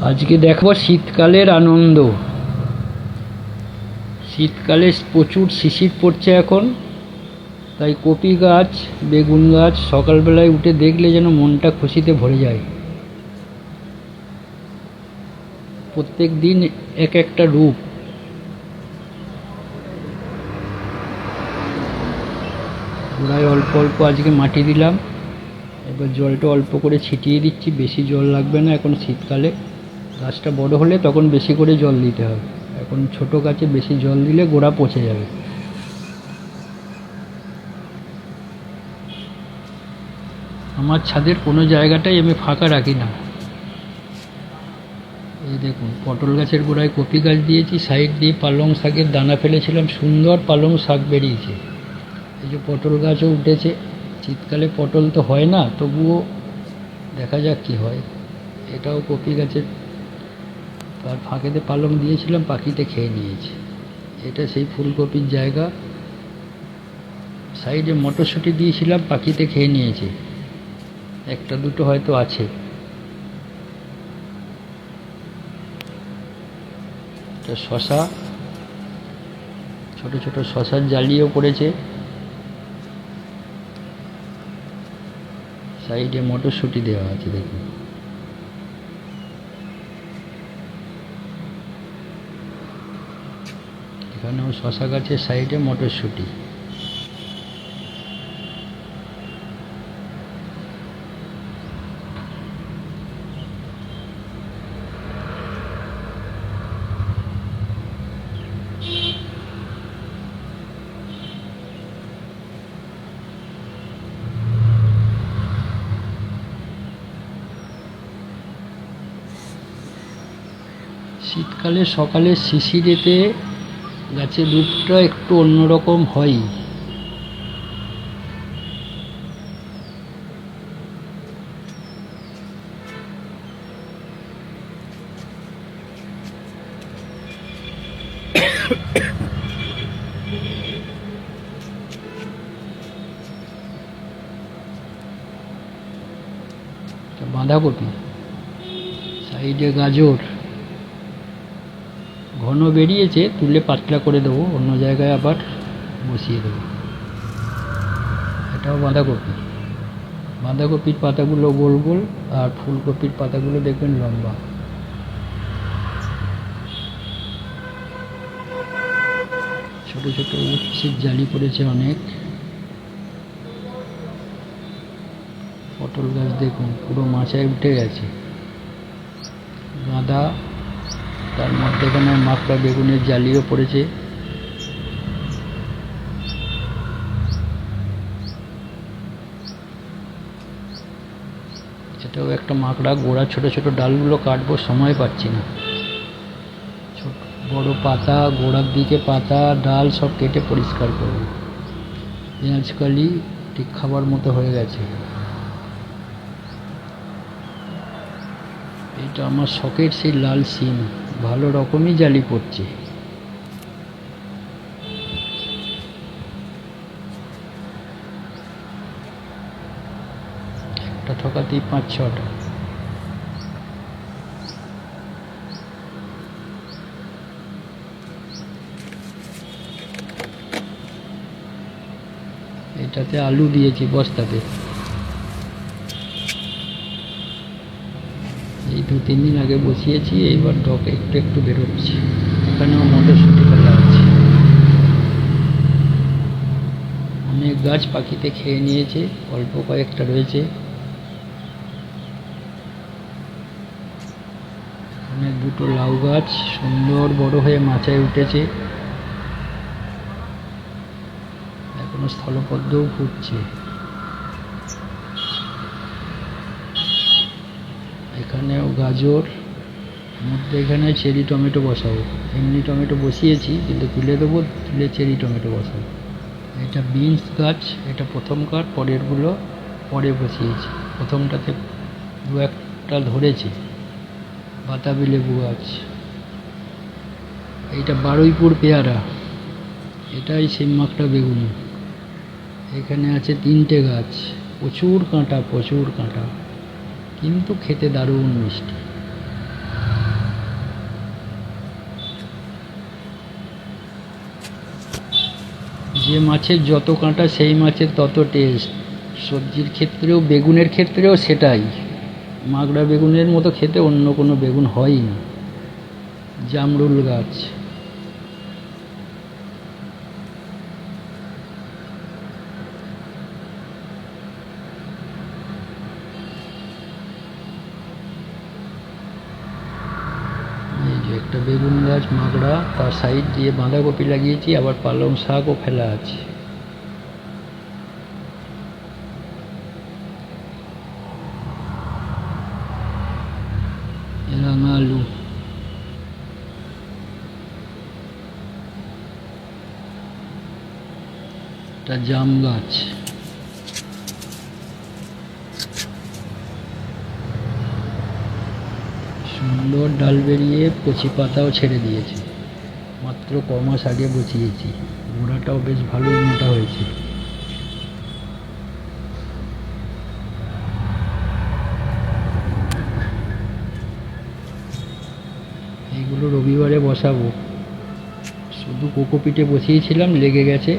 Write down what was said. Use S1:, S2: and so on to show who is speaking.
S1: আজকে দেখবো শীতকালের আনন্দ। শীতকালে প্রচুর শিশির পড়ছে এখন, তাই কপি গাছ, বেগুন গাছ সকালবেলায় উঠে দেখলে যেন মনটা খুশিতে ভরে যায়। প্রত্যেক দিন এক একটা রূপ। গোড়ায় অল্প অল্প আজকে মাটি দিলাম, এবার জলটা অল্প করে ছিটিয়ে দিচ্ছি, বেশি জল লাগবে না এখন শীতকালে। গাছটা বড় হলে তখন বেশি করে জল দিতে হবে, এখন ছোট গাছে বেশি জল দিলে গোড়া পচে যাবে। আমার ছাদের কোনো জায়গাটাই আমি ফাঁকা রাখি না। এই দেখুন, পটল গাছের গোড়ায় কপি গাছ দিয়েছি, সাইড দিয়ে পালং শাকের দানা ফেলেছিলাম, সুন্দর পালং শাক বেরিয়েছে। এই যে পটল গাছও উঠেছে। শীতকালে পটল তো হয় না, তবুও দেখা যাক কী হয়। এটাও কপি গাছের, তার ফাঁকেতে পালং দিয়েছিলাম, পাখিতে খেয়ে নিয়েছে। এটা সেই ফুলকপির জায়গা। সাইডে মটরশুঁটি দিয়েছিলাম, পাখিতে খেয়ে নিয়েছে। একটা দুটো হয়তো আছে। এটা শশা, ছোট ছোট শশার জালিও পড়েছে। সাইডে মটরশুঁটি দেওয়া আছে, দেখুন। এখানেও শশা গাছের সাইডে মটরশুঁটি। শীতকালে সকালে শিশিরেতে গাছের রূপটা একটু অন্যরকম হয়। বাঁধাকপি, সাইডে গাজর ঘন বেরিয়েছে, তুলে পাতলা করে দেবো, অন্য জায়গায় আবার বসিয়ে দেবো। এটাও বাঁধাকপি। বাঁধাকপির পাতাগুলো গোল গোল, আর ফুলকপির পাতাগুলো দেখবেন লম্বা। ছোট ছোট উচ্ছের জালি পড়েছে অনেক। পটল গাছ দেখুন, পুরো মাচায় উঠে গেছে। গাঁদা, তার মধ্যেখানে মাকড়া বেগুনের জালিও পড়েছে। এটাও একটা মাকড়া। গোড়া ছোট ছোট ডালগুলো কাটবো, সময় পাচ্ছি না। ছোট বড় পাতা, গোড়ার দিকে পাতা, ডাল সব কেটে পরিষ্কার করবো। পেঁয়াজকালি ঠিক খাবার মতো হয়ে গেছে। এটা আমার শখের সেই লাল সিম, ভালো রকমই জালি পড়ছে। একটা ঠকাতেই 5-6টা। এটাতে আলু দিয়েছি বস্তাতে। এই 2-3 দিন আগে বসিয়েছি, এইবার ডক একটু একটু বেরোচ্ছে। এখানেও মটরশুঁটি ফেলা আছে। অনেক গাছ পাখিতে খেয়ে নিয়েছে, অল্প কয়েকটা রয়েছে। অনেক দুটো লাউ গাছ সুন্দর বড় হয়ে মাচায় উঠেছে, এখনো স্থলপদ্মও ফুটছে। এখানেও গাজর, মধ্যে এখানে চেরি টমেটো বসাবো। এমনি টমেটো বসিয়েছি, কিন্তু তুলে দেবো, তুলে চেরি টমেটো বসাবো। এটা বিনস গাছ, এটা প্রথম কাঠ, পরেরগুলো পরে বসিয়েছি। প্রথমটাতে 2-1টা ধরেছে। বাতাবি লেবু গাছ। এইটা বারুইপুর পেয়ারা, এটাই সিমমাকড়া বেগুন। এখানে আছে 3টে গাছ, প্রচুর কাঁটা, প্রচুর কাঁটা, কিন্তু খেতে দারুণ মিষ্টি। যে মাছের যত কাঁটা সেই মাছের তত টেস্ট। সবজির ক্ষেত্রেও বেগুনের ক্ষেত্রেও সেটাই। মাগড়া বেগুনের মতো খেতে অন্য কোনো বেগুন হয়ই না। জামরুল গাছ, এই যে একটা বেগুন গাছ মাগড়া, তার সাইড দিয়ে বাঁধাকপি লাগিয়েছি, আবার পালং শাকও ফেলা আছে। রাঙা আলু, একটা জাম গাছ, সুন্দর ডাল বেরিয়ে কচি পাতাও ছেড়ে দিয়েছে। মাত্র ক মাস আগে বসিয়েছি, গোড়াটাও বেশ ভালোই মোটা হয়েছে। এইগুলো রবিবারে বসাবো। শুধু কোকোপিটে বসিয়েছিলাম, লেগে গেছে।